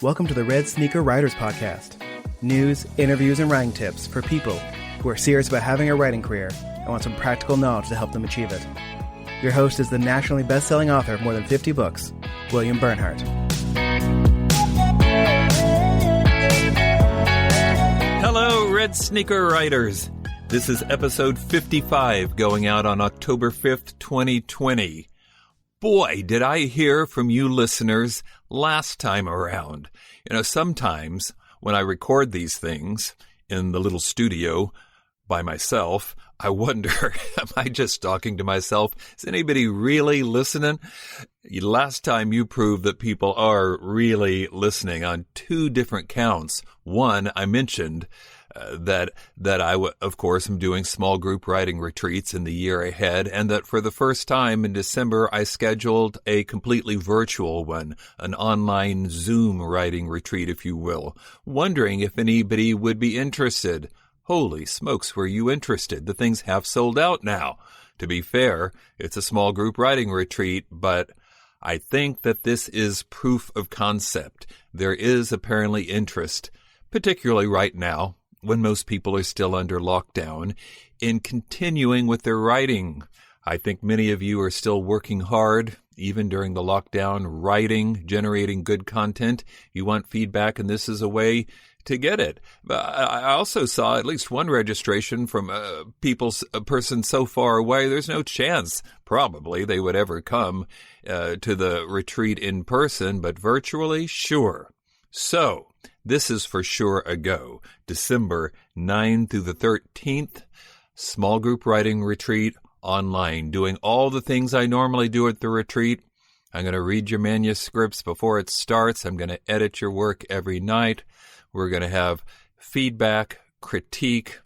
Welcome to the Red Sneaker Writers Podcast. News, interviews, and writing tips for people who are serious about having a writing career and want some practical knowledge to help them achieve it. Your host is the nationally best-selling author of more than 50 books, William Bernhardt. Hello, Red Sneaker Writers. This is episode 55, going out on October 5th, 2020. Boy, did I hear from you listeners last time around. Sometimes when I record these things in the little studio by myself, I wonder, am I just talking to myself? Is anybody really listening? Last time you proved that people are really listening on two different counts. One, I mentioned that of course, am doing small group writing retreats in the year ahead, and that for the first time in December, I scheduled a completely virtual one, an online Zoom writing retreat, if you will, wondering if anybody would be interested. Holy smokes, were you interested? The things have sold out now. To be fair, it's a small group writing retreat, but I think that this is proof of concept. There is apparently interest, particularly right now, when most people are still under lockdown, in continuing with their writing. I think many of you are still working hard, even during the lockdown, writing, generating good content. You want feedback, and this is a way to get it. I also saw at least one registration from a person so far away, there's no chance probably they would ever come to the retreat in person, but virtually, sure. So, this is for sure a go. December 9 through the 13th, small group writing retreat online, doing all the things I normally do at the retreat. I'm going to read your manuscripts before it starts. I'm going to edit your work every night. We're going to have feedback, critique,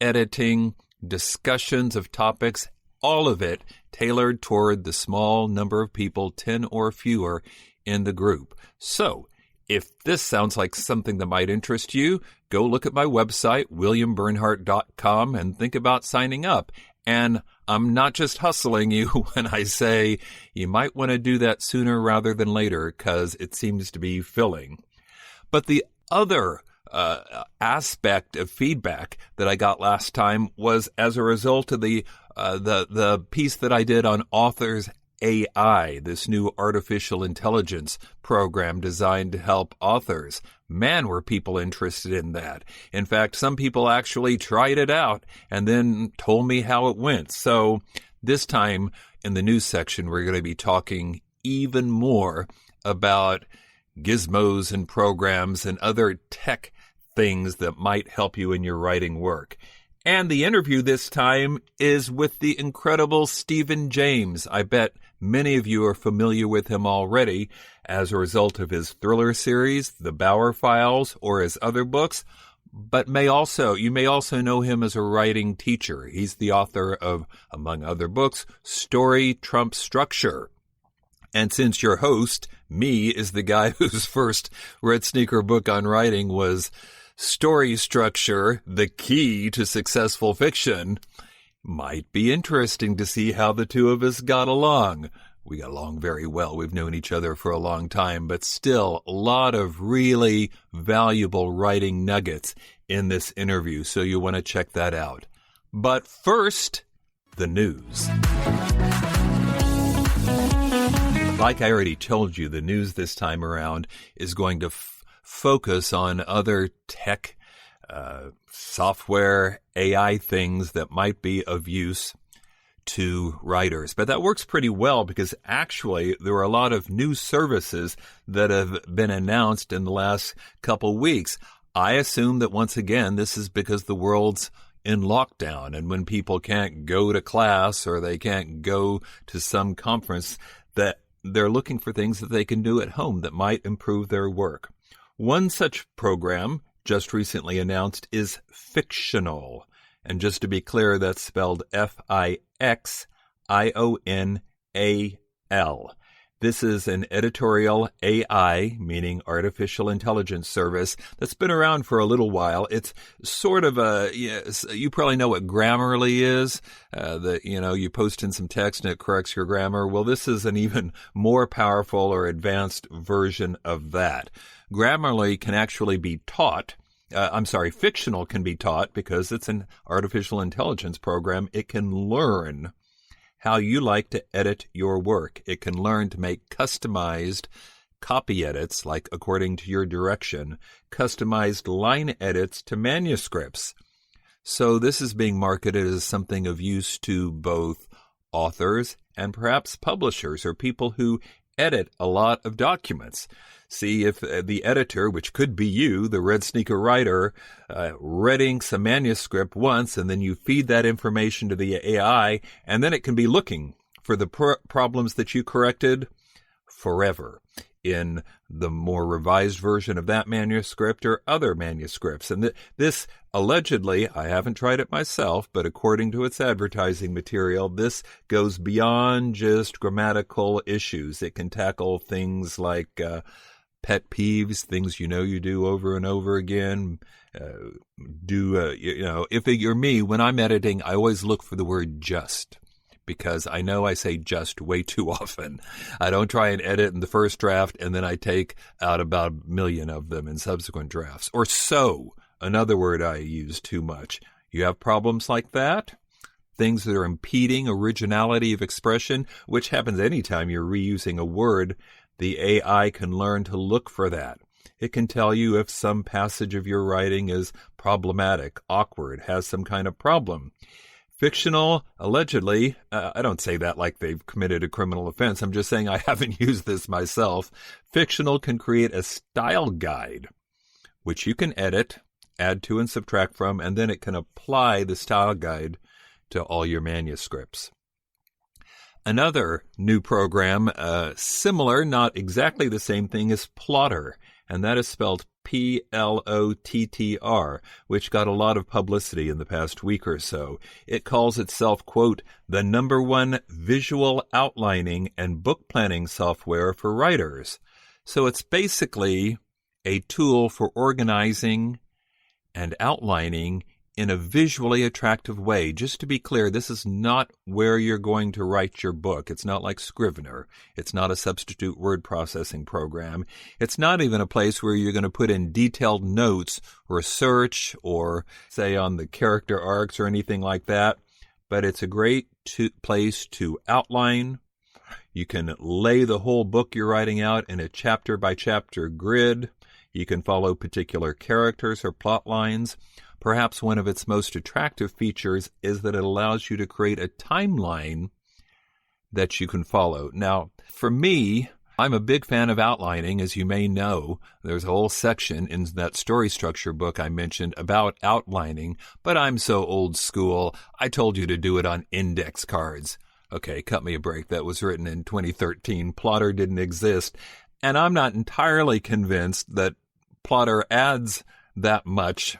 editing, discussions of topics, all of it tailored toward the small number of people, 10 or fewer, in the group. So, if this sounds like something that might interest you, go look at my website, williambernhardt.com, and think about signing up. And I'm not just hustling you when I say you might want to do that sooner rather than later, because it seems to be filling. But the other aspect of feedback that I got last time was as a result of the piece that I did on Authors AI, this new artificial intelligence program designed to help authors. Man, were people interested in that. In fact, some people actually tried it out and then told me how it went. So this time in the news section, we're going to be talking even more about gizmos and programs and other tech things that might help you in your writing work. And the interview this time is with the incredible Stephen James. I bet many of you are familiar with him already as a result of his thriller series, The Bauer Files, or his other books, but you may also know him as a writing teacher. He's the author of, among other books, Story Trump Structure. And since your host, me, is the guy whose first Red Sneaker book on writing was Story Structure, the Key to Successful Fiction, might be interesting to see how the two of us got along. We got along very well. We've known each other for a long time, but still a lot of really valuable writing nuggets in this interview, so you want to check that out. But first, the news. Like I already told you, the news this time around is going to focus on other tech, software, AI things that might be of use to writers. But that works pretty well because actually there are a lot of new services that have been announced in the last couple weeks. I assume that once again, this is because the world's in lockdown, and when people can't go to class or they can't go to some conference, that they're looking for things that they can do at home that might improve their work. One such program just recently announced is Fixional. And just to be clear, that's spelled Fixional. This is an editorial AI, meaning artificial intelligence service, that's been around for a little while. It's sort of you probably know what Grammarly is. You post in some text and it corrects your grammar. Well, this is an even more powerful or advanced version of that. Grammarly can actually be taught. Fixional can be taught because it's an artificial intelligence program. It can learn how you like to edit your work. It can learn to make customized copy edits, like according to your direction, customized line edits to manuscripts. So this is being marketed as something of use to both authors and perhaps publishers or people who edit a lot of documents. See if the editor, which could be you, the Red Sneaker writer, reading some manuscript once, and then you feed that information to the AI, and then it can be looking for the problems that you corrected forever in the more revised version of that manuscript or other manuscripts. And this allegedly, I haven't tried it myself, but according to its advertising material, this goes beyond just grammatical issues. It can tackle things like pet peeves, things you do over and over again. If you're me, when I'm editing, I always look for the word just, because I know I say just way too often. I don't try and edit in the first draft, and then I take out about 1 million of them in subsequent drafts. Or so, another word I use too much. You have problems like that? Things that are impeding originality of expression, which happens anytime you're reusing a word. The AI can learn to look for that. It can tell you if some passage of your writing is problematic, awkward, has some kind of problem. Fictional, allegedly, I don't say that like they've committed a criminal offense. I'm just saying I haven't used this myself. Fictional can create a style guide, which you can edit, add to and subtract from, and then it can apply the style guide to all your manuscripts. Another new program, similar, not exactly the same thing, is Plotrr, and that is spelled Plottr, which got a lot of publicity in the past week or so. It calls itself, quote, the #1 visual outlining and book planning software for writers. So it's basically a tool for organizing and outlining in a visually attractive way. Just to be clear, this is not where you're going to write your book. It's not like Scrivener. It's not a substitute word processing program. It's not even a place where you're going to put in detailed notes or search or say on the character arcs or anything like that. But it's a great place to outline. You can lay the whole book you're writing out in a chapter-by-chapter grid. You can follow particular characters or plot lines. Perhaps one of its most attractive features is that it allows you to create a timeline that you can follow. Now, for me, I'm a big fan of outlining. As you may know, there's a whole section in that story structure book I mentioned about outlining, but I'm so old school, I told you to do it on index cards. Okay, cut me a break. That was written in 2013. Plotrr didn't exist, and I'm not entirely convinced that Plotrr adds that much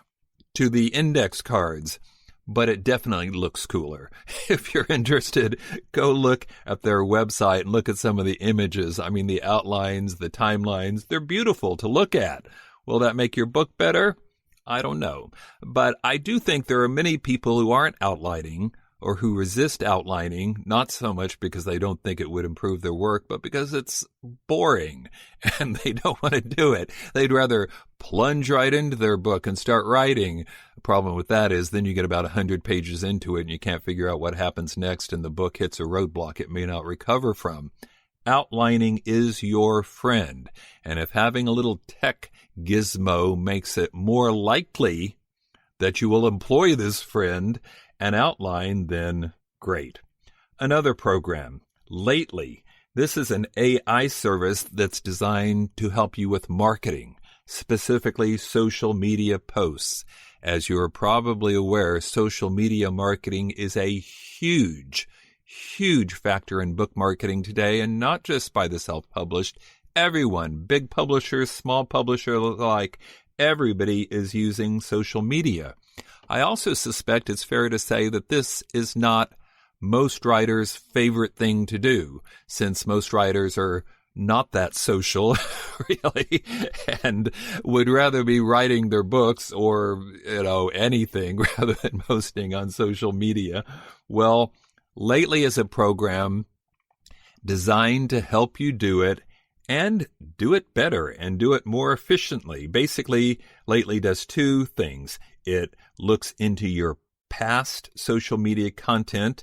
to the index cards, but it definitely looks cooler. If you're interested, go look at their website and look at some of the images. I mean, the outlines, the timelines, they're beautiful to look at. Will that make your book better? I don't know. But I do think there are many people who aren't outlining or who resist outlining, not so much because they don't think it would improve their work, but because it's boring and they don't want to do it. They'd rather plunge right into their book and start writing. The problem with that is then you get about 100 pages into it and you can't figure out what happens next, and the book hits a roadblock it may not recover from. Outlining is your friend, and if having a little tech gizmo makes it more likely that you will employ this friend and outline, then great. Another program, Lately. This is an AI service that's designed to help you with marketing, specifically social media posts. As you are probably aware, social media marketing is a huge factor in book marketing today, and not just by the self-published. Everyone, big publishers, small publishers alike, everybody is using social media. I also suspect it's fair to say that this is not most writers' favorite thing to do, since most writers are not that social, really, and would rather be writing their books or, anything rather than posting on social media. Well, Lately is a program designed to help you do it and do it better and do it more efficiently. Basically, Lately does two things. It looks into your past social media content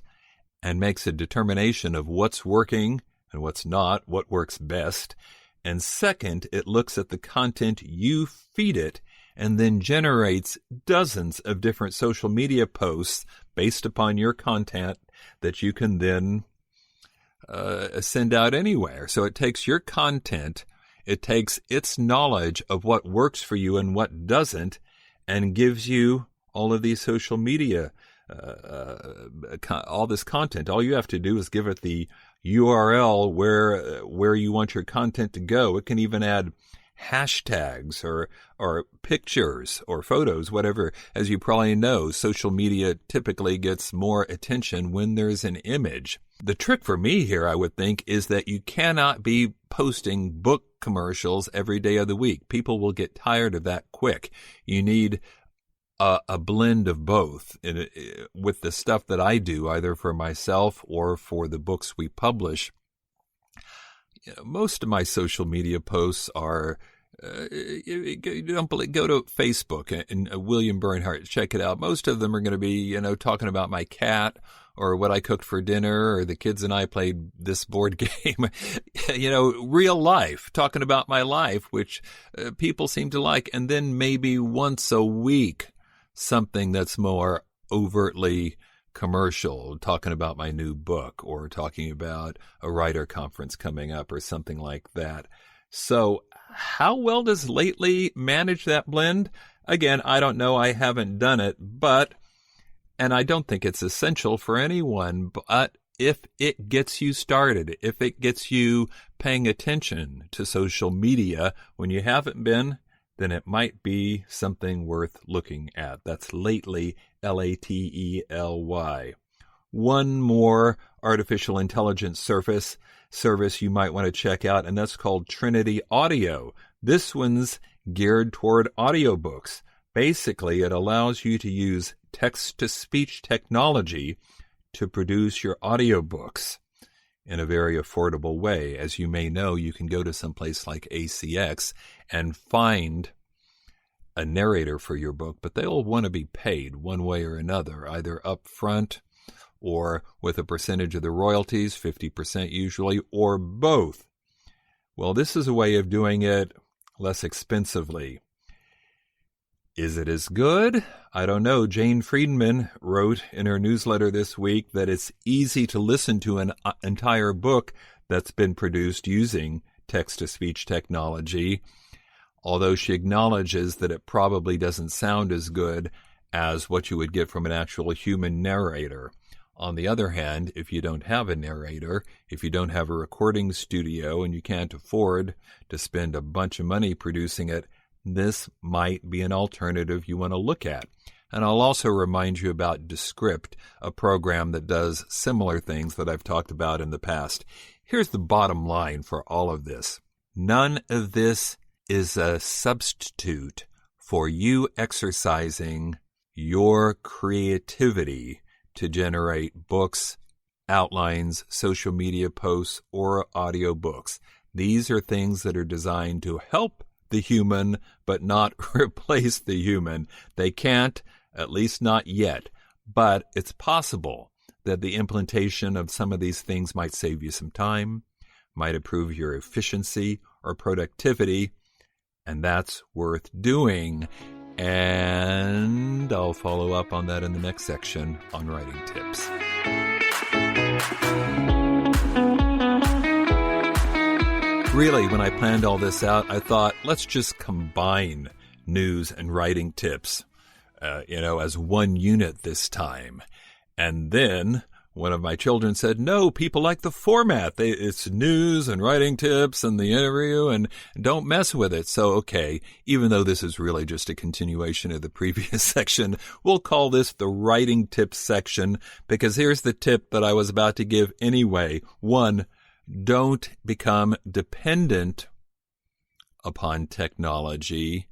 and makes a determination of what's working and what's not, what works best. And second, it looks at the content you feed it and then generates dozens of different social media posts based upon your content that you can then send out anywhere. So it takes your content, it takes its knowledge of what works for you and what doesn't, and gives you all of these social media, all this content. All you have to do is give it the URL where you want your content to go. It can even add hashtags or pictures or photos, whatever. As you probably know, social media typically gets more attention when there's an image. The trick for me here, I would think, is that you cannot be posting book commercials every day of the week. People will get tired of that quick. You need a blend of both with the stuff that I do, either for myself or for the books we publish. Most of my social media posts are, go to Facebook and William Bernhardt, check it out. Most of them are going to be, talking about my cat or what I cooked for dinner or the kids and I played this board game, real life, talking about my life, which people seem to like. And then maybe once a week, something that's more overtly commercial, talking about my new book or talking about a writer conference coming up or something like that. So how well does Lately manage that blend? Again, I don't know. I haven't done it, and I don't think it's essential for anyone, but if it gets you started, if it gets you paying attention to social media when you haven't been, then it might be something worth looking at. That's Lately, Lately. One more artificial intelligence service you might want to check out, and that's called Trinity Audio. This one's geared toward audiobooks. Basically, it allows you to use text-to-speech technology to produce your audiobooks in a very affordable way. As you may know, you can go to some place like ACX and find a narrator for your book, but they'll want to be paid one way or another, either up front or with a percentage of the royalties, 50% usually, or both. Well, this is a way of doing it less expensively. Is it as good? I don't know. Jane Friedman wrote in her newsletter this week that it's easy to listen to an entire book that's been produced using text-to-speech technology, although she acknowledges that it probably doesn't sound as good as what you would get from an actual human narrator. On the other hand, if you don't have a narrator, if you don't have a recording studio and you can't afford to spend a bunch of money producing it, this might be an alternative you want to look at. And I'll also remind you about Descript, a program that does similar things that I've talked about in the past. Here's the bottom line for all of this. None of this is a substitute for you exercising your creativity to generate books, outlines, social media posts, or audiobooks. These are things that are designed to help the human, but not replace the human. They can't, at least not yet, but it's possible that the implementation of some of these things might save you some time, might improve your efficiency or productivity, and that's worth doing. And I'll follow up on that in the next section on writing tips. Really, when I planned all this out, I thought, let's just combine news and writing tips, as one unit this time. And then One of my children said, no, people like the format. It's news and writing tips and the interview, and don't mess with it. So, okay, even though this is really just a continuation of the previous section, we'll call this the writing tips section, because here's the tip that I was about to give anyway. 1, don't become dependent upon technology.